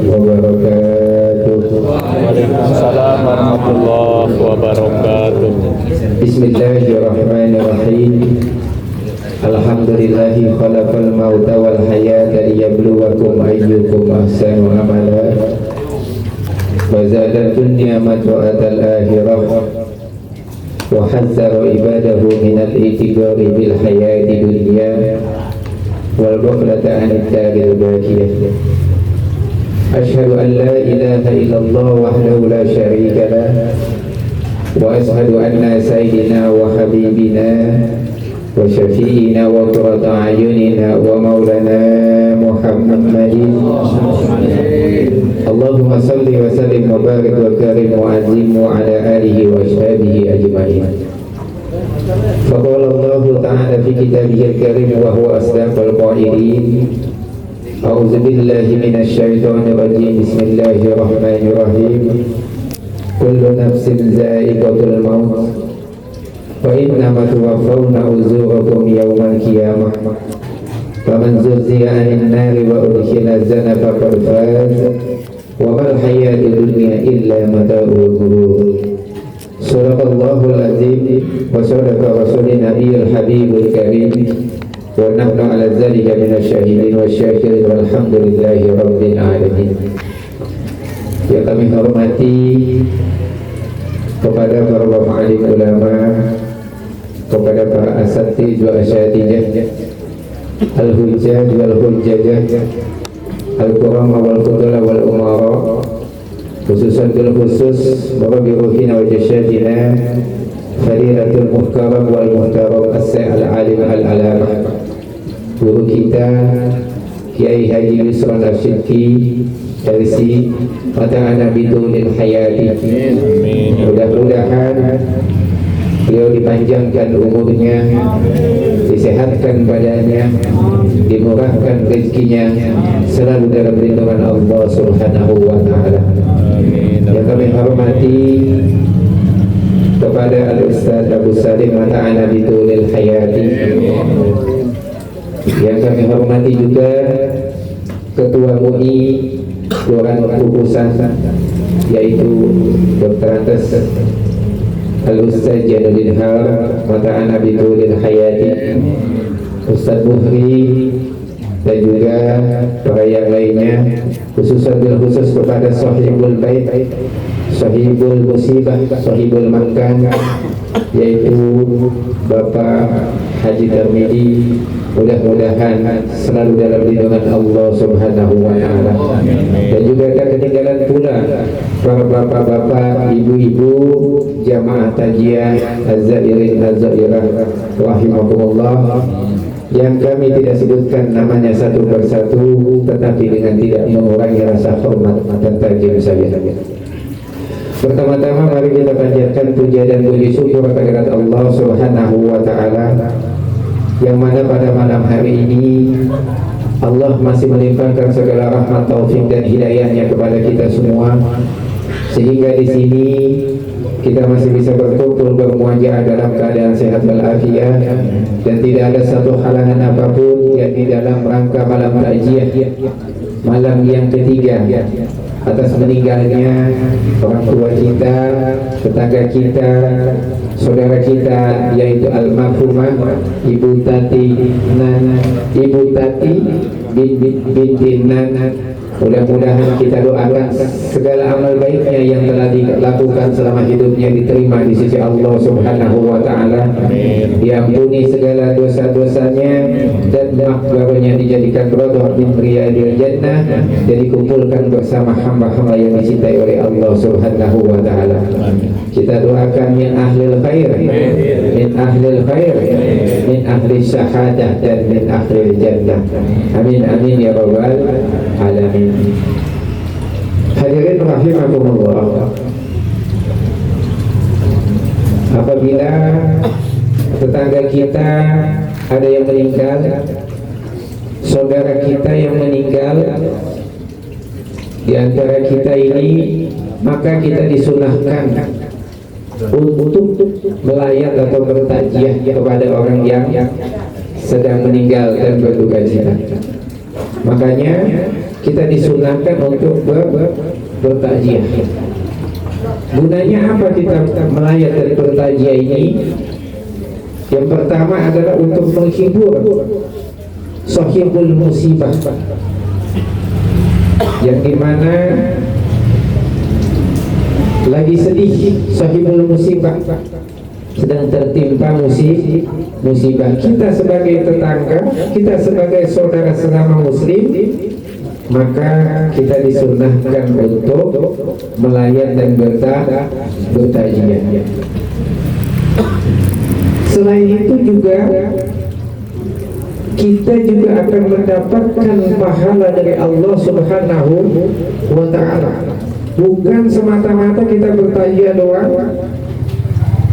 wabarakatuh. Waalaikumsalam warahmatullahi wabarakatuh. Bismillahirrahmanirrahim. Alhamdulillahi khalaqal mauta wal hayata liyabluwakum ayyukum ahsanu amala. Wa zadatul ni'mat wa atal akhirah. Wa hazzara ibadahu minal itigari bil hayati dunya wal ghaflata anid daril baqiyah. Asyhadu an la ilaha illallah wahdahu la syarika lah. Wa ashhadu anna sayyidina wa habibina wa syafi'ina wa qurrata a'yunina wa maulana Muhammadin. Allahumma salli wa sallim wa barik wa karim wa azim wa ala alihi wa ashabihi ajma'in. Faqala Allah ta'ala fi kitabihil karim wa huwa asdaqul qailin. A'udzu billahi minasy syaithanir rajim. Bismillahirrahmanirrahim. Kullu nafsin za'iqatul maut wa innama tuwaffawna ujurakum yawmal qiyamah. Faman zuhziha 'anil nari wa udkhila al-jannata faqad faz. Wa mal hayatud dunya illa mata'ul ghurur. Shadaqallahul azim wa sadaqa rasulun nabiyul habibul karim. Wa nahnu 'ala dzalika minasyahidin wasyakirin walhamdulillahi rabbil alamin. Yang kami hormati kepada para bapak alim ulama, kepada para asatidz wa asyatijah, al-hujjaj wal hujjajah, al-kurama wal fudala wal umara, khususan bil khusus bapak biruhina wa jasyatina fadilatul muhkaram wal muhtaram as-sa'il al-alim al-alamah, guru kita Kiai Haji Yusran Asyidki Darsi mata'ana bidulil hayati. Mudah-mudahan beliau dipanjangkan umurnya, disehatkan badannya, dimurahkan rezekinya, selalu dalam lindungan Allah Subhanahu wa ta'ala. Yang kami hormati kepada Al-Ustaz Abu Salim mata'ana bidulil hayati. Yang kami hormati juga Ketua MUI Kelurahan Kukusan, yaitu Dr. Antas Al-Ustaz Januddin Har mata'ana bidulil hayati, Ustaz Buhri, dan juga para yang lainnya, khususan bil khusus kepada sahibul bait, sahibul musibah, sahibul makan, yaitu Bapak Haji Tarmidi. Mudah-mudahan selalu dalam lindungan Allah Subhanahu wa ta'ala. Dan juga tak ketinggalan pula para bapak-bapak, ibu-ibu, jamaah tajiyah az-zairin az-zairah rahimakumullah, yang kami tidak sebutkan namanya satu persatu, tetapi dengan tidak mengurangi rasa hormat dan tajim saya. Pertama-tama mari kita panjatkan puja dan puji syukur kehadirat Allah Subhanahu wa ta'ala, yang mana pada malam hari ini Allah masih melimpahkan segala rahmat, taufik dan hidayahnya kepada kita semua, sehingga di sini kita masih bisa berkumpul bermuajah dalam keadaan sehat walafiat, dan tidak ada satu halangan apapun yang di dalam rangka malam takziah, malam yang ketiga atas meninggalnya orang tua kita, tetangga kita, saudara kita, yaitu almarhumah Ibu Tati binti Nana. Mudah-mudahan kita doakan segala amal baiknya yang telah dilakukan selama hidupnya diterima di sisi Allah Subhanahu wa ta'ala, diampuni segala dosa-dosanya, dan makbarnya dijadikan radhah min riyadil jannah, dan dikumpulkan bersama hamba-hamba yang dicintai oleh Allah Subhanahu wa ta'ala. Kita doakan min ahlil khair, min ahlil khair, min ahli syahadah, dan min ahlil jannah. Amin amin ya rabbal alamin. Hadirin rahimakumullah, apabila tetangga kita ada yang meninggal, saudara kita yang meninggal di antara kita ini, maka kita disunahkan untuk melayat atau bertakziah kepada orang yang sedang meninggal dan berduka cita. Makanya kita disunahkan untuk bertakziah. Gunanya apa kita melayat dan bertakziah ini? Yang pertama adalah untuk menghibur sahibul musibah, yang dimana lagi sedih sahibul musibah, sedang tertimpa musibah. Kita sebagai tetangga, kita sebagai saudara sesama muslim, maka kita disunahkan untuk melayat dan bertakziah. Selain itu juga kita juga akan mendapatkan pahala dari Allah Subhanahu wa ta'ala. Bukan semata-mata kita bertakziah doang,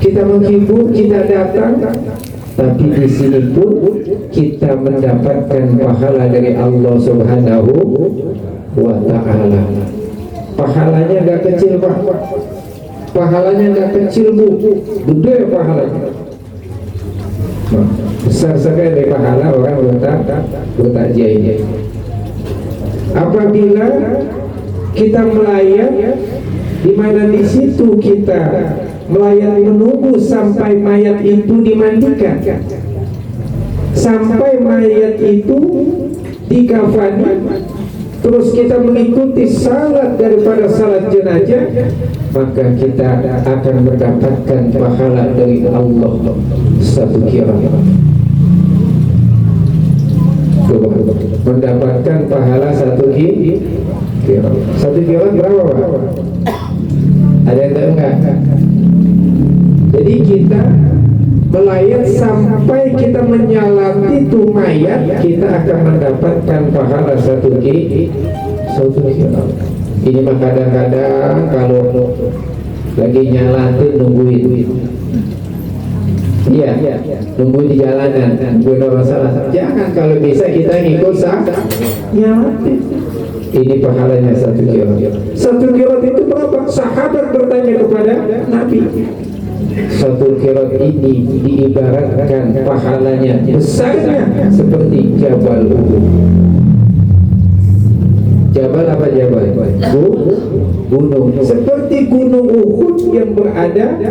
kita menghibur, kita datang, tapi di sini pun kita mendapatkan pahala dari Allah Subhanahu wa ta'ala. Pahalanya gak kecil, Pak. Pahalanya gak kecil, Bu. Gede pahalanya. Besar sekali pahala orang bertakziah ini. Apabila kita melayat, di mana di situ kita melayat menunggu sampai mayat itu dimandikan, sampai mayat itu dikafani, terus kita mengikuti salat daripada salat jenazah, maka kita akan mendapatkan pahala dari Allah satu kira. Mendapatkan pahala satu kira. Satu kira berapa, Pak? Ada yang tahu enggak? Jadi kita melayat sampai kita menyalati itu mayat, kita akan mendapatkan pahala satu kira. Ini mah kadang-kadang kalau lagi nyalatin nungguin, iya, nunggu di jalanan, nungguin orang salah. Jangan, kalau bisa kita ngikut nyalatin. Ini pahalanya satu kira. Satu kira itu berapa? Sahabat bertanya kepada Nabi. Satu kira ini diibaratkan pahalanya besarnya seperti Jabal Uhud. Jabal apa Jabal? Gunung. Seperti gunung Uhud yang berada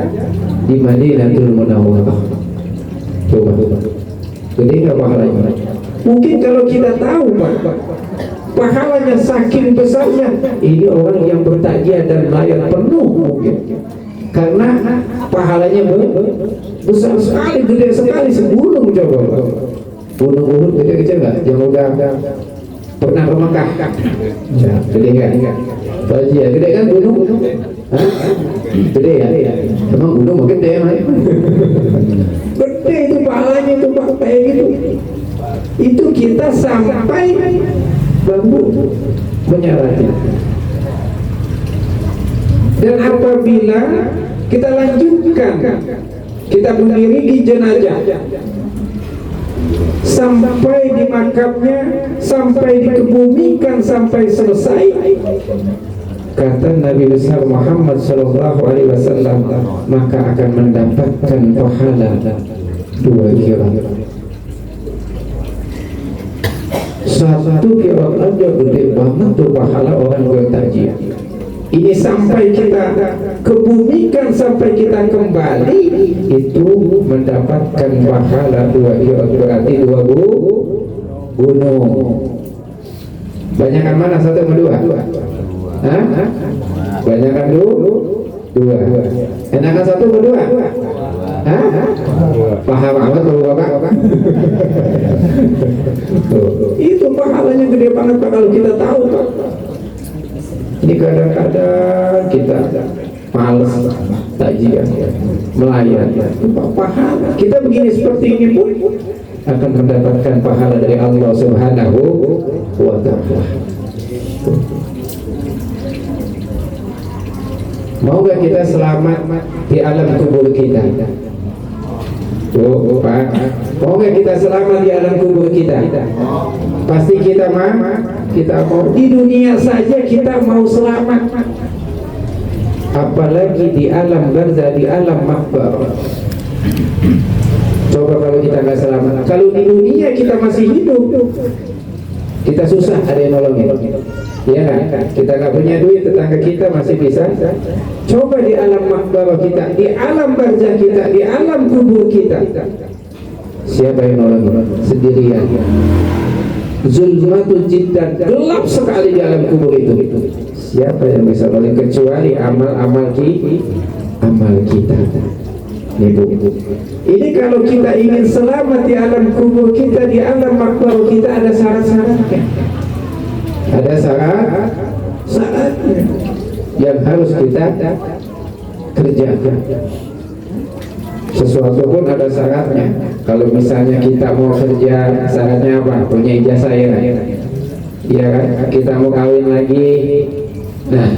di Madinatul Munawwarah. Coba. Jadi nggak pahalanya? Mungkin kalau kita tahu, Pak, pahalanya saking besarnya, ini orang yang bertakziah dan melayat penuh mungkin. Karena pahalanya besar sekali, gede sekali, segunung. Coba gunung Uhud gede kecil nggak? Yang udah pernah ke Mekah? Ya, gede nggak? Takziah gede kan gunung? Hah? Gede ya? Emang gunung mungkin gede ya? Gede itu pahalanya itu, Pak, kayak gitu. Itu kita sampai bambu menyalati. Dan apabila kita lanjutkan, kita mengiringi jenazah sampai di makamnya, sampai dikebumikan, sampai selesai, kata Nabi besar Muhammad SAW, maka akan mendapatkan pahala 2 kira. Satu kira aja gede banget tuh pahala orang bertakziah. Ini sampai kita kebumikan, sampai kita kembali, itu mendapatkan pahala 2 kira, berarti 2 gunung. Banyakan mana, 1 sama 2? Hah? Banyakan 2. Enakan 1 sama 2? Hah? Paham amat kalau Bapak? Itu pahalanya gede banget, Pak, kalau kita tahu, Pak. Ini kadang-kadang kita malas takziah, melayat, pahala. Kita begini seperti ini pun akan mendapatkan pahala dari Allah Subhanahu wa ta'ala. Mau gak kita selamat di alam kubur kita? Pak, mau gak kita selamat di alam kubur kita? Pasti kita mau. Di dunia saja kita mau selamat, apalagi di alam barzah, di alam mahbar. Coba kalau kita nggak selamat. Kalau di dunia kita masih hidup, Kita susah ada yang nolongin. Ya kan? Kita nggak punya duit, tetangga kita masih bisa. Coba di alam makbarah kita, di alam barzah kita, di alam kubur kita, siapa yang nolongin? Sendirian. Zulmatul jiddan, gelap sekali di alam kubur itu. Siapa yang bisa nolongin kecuali amal-amal kita. Ibu. Ini kalau kita ingin selamat di alam kubur kita, di alam makbarah kita, ada syarat-syaratnya. Ada syaratnya yang harus kita kerjakan. Sesuatu pun ada syaratnya. Kalau misalnya kita mau kerja, syaratnya apa? Punya ijazah ya kan? Iya kan? Kita mau kawin lagi, nah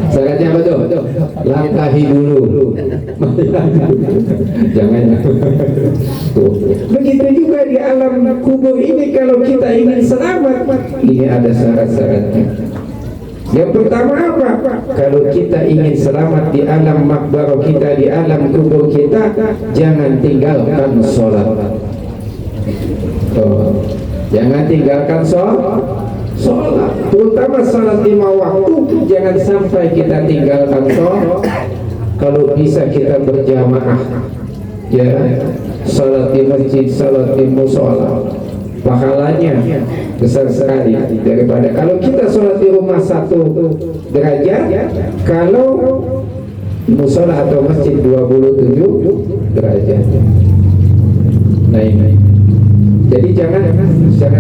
syaratnya apa tuh? Langkahi dulu. Jangan. Tuh. Begitu juga di alam kubur ini, kalau kita ingin selamat, ini ada syarat-syaratnya. Yang pertama apa? Kalau kita ingin selamat di alam makbarah kita, di alam kubur kita, jangan tinggalkan sholat. Jangan tinggalkan sholat, terutama sholat 5 waktu. Jangan sampai kita tinggalkan sholat. Kalau bisa kita berjamaah, ya, sholat di masjid, sholat di musola, pahalanya besar sekali daripada kalau kita sholat di rumah 1 derajat, kalau musola atau masjid 27 derajat. Nah ini. Jadi jangan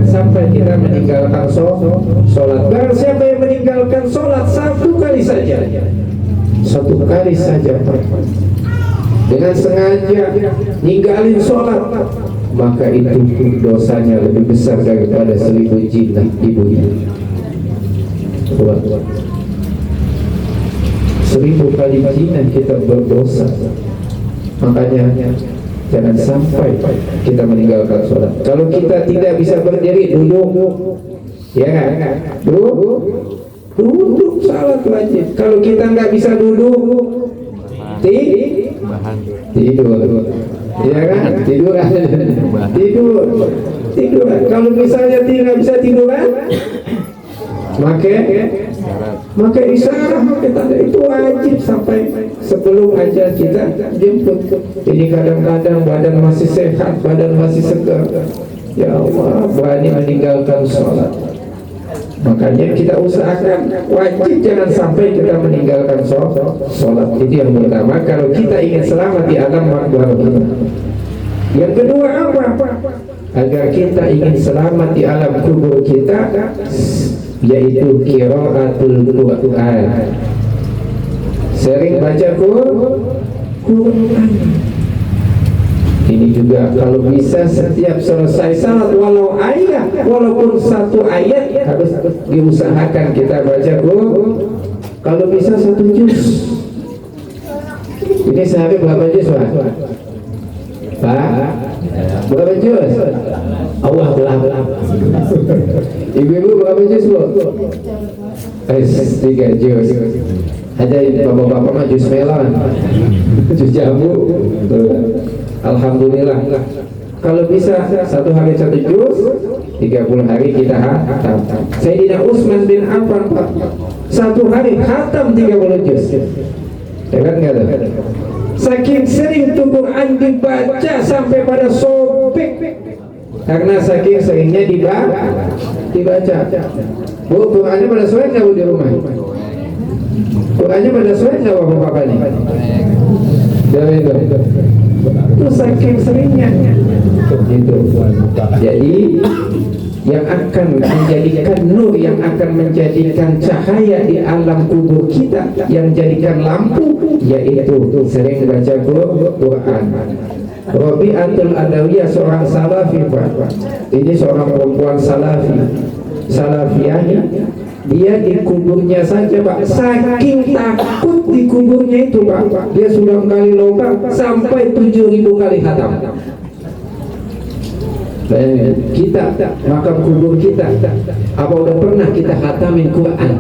sampai kita meninggalkan sholat. Barang siapa yang meninggalkan sholat 1 kali saja, 1 kali saja dengan sengaja ninggalin sholat, maka itu dosanya lebih besar daripada 1000 jinnah ibunya. 1000 kali jinnah kita berdosa. Makanya jangan sampai kita meninggalkan sholat. Kalau kita tidak bisa berdiri, duduk, ya kan? Duduk salat wajib. Kalau kita nggak bisa duduk, tidur, ya kan? Tidur. Kalau misalnya tidak bisa tiduran, maka isyarat kita itu wajib sampai sebelum ajal kita jemput. Ini kadang-kadang badan masih sehat, badan masih segar, ya Allah, berani meninggalkan sholat. Makanya kita usahakan wajib jangan sampai kita meninggalkan sholat. Itu yang pertama kalau kita ingin selamat di alam makbarah kita. Yang kedua apa? Agar kita ingin selamat di alam kubur kita, yaitu qiraatul Quran. Sering baca Quran. Ini juga kalau bisa setiap selesai salat, walaupun 1 ayat harus diusahakan kita baca Quran. Kalau bisa 1 juz. Ini sehari berapa juz, Pak? Berapa juz? Allah belah. Ibu-ibu berapa juz, Bu? 3 juz. Ada bapak-bapak mah juz melon, juz jambu. Alhamdulillah. Kalau bisa 1 hari 1 juz, 30 hari kita hatam. Sayyidina Utsman bin Affan 1 hari hatam 30 juz. Hebat nggak tuh? Saking sering tuh Quran dibaca sampai pada sobek, karena saking seringnya dibaca. Bu, Qurannya pada suai nggak, Bu, di rumah? Qurannya pada suai nggak, Bapak ini? Itu saking seringnya. Gitu. Jadi yang akan menjadikan nur, yang akan menjadikan cahaya di alam kubur kita, yang jadikan lampu, yaitu sering baca Quran. Rabi'atul Adawiyah seorang salafi, Pak. Ini seorang perempuan salafiyah. Dia di kuburnya saja, Pak, saking takut di kuburnya itu, Pak, dia sudah menggali lubang sampai 7.000 kali khatam. Kita, makam kubur kita, apa udah pernah kita khatamin Quran?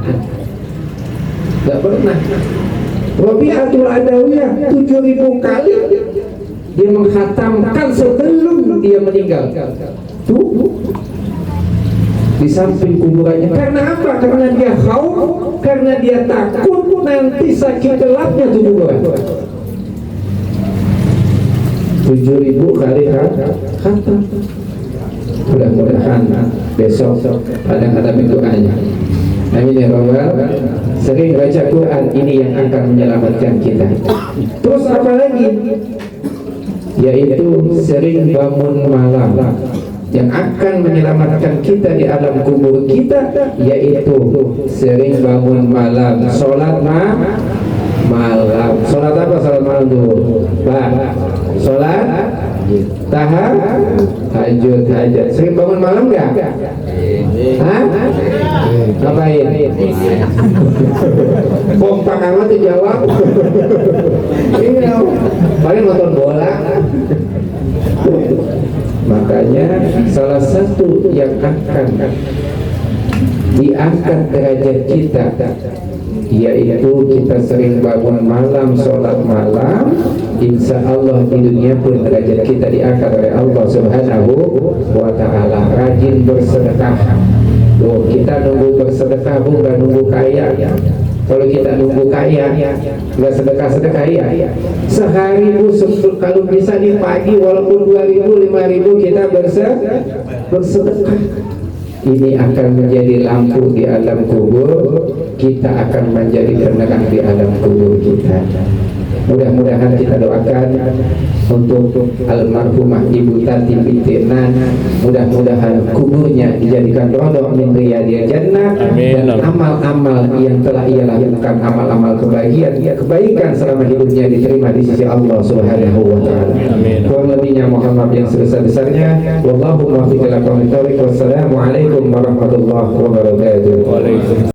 Tidak pernah. Rabi'atul Adawiyah 7.000 kali dia menghatamkan sebelum dia meninggal. Tuh. di samping kuburannya. Karena apa? Karena dia khauf, karena dia takut nanti sakit gelapnya tuh kuburan. 7.000 kali khatam. Mudah-mudahan besok ada doanya. Amin ya rabbal. Sering baca Quran, ini yang akan menyelamatkan kita. Terus apa lagi? Yaitu sering bangun malam, yang akan menyelamatkan kita di alam kubur kita, yaitu sering bangun malam, sholat malam. Sholat apa sholat malam tuh? Sholat tahajud. Sering bangun malam nggak? Hah? Ngapain? Kompak amat tuh jawab. Iya, paling nonton bola. Makanya salah satu yang akan diangkat derajat kita, yaitu kita sering bangun malam, sholat malam. Insya Allah di dunia pun derajat kita diangkat oleh Allah Subhanahu wa Ta'ala. Rajin bersedekah. Loh, kita nunggu bersedekah bukan nunggu kaya. Kalau kita nunggu kaya, nggak sedekah ya. Sehari kalau bisa di pagi, walaupun 2.000, 5.000 kita bersedekah. Ini akan menjadi lampu di alam kubur. Kita akan menjadi penerang di alam kubur kita. Mudah-mudahan kita doakan untuk almarhumah Ibu Tati binti Nan. Mudah-mudahan kuburnya dijadikan rodok min riyadil jannah. Dan amal-amal yang telah ia lakukan, amal-amal kebaikan selama hidupnya diterima di sisi Allah Subhanahu wa Ta'ala. Kurang lebihnya mohon maaf yang sebesar-besarnya. Wallahu muwaffiq ila aqwamit thoriq. Wassalamualaikum warahmatullahi wabarakatuh.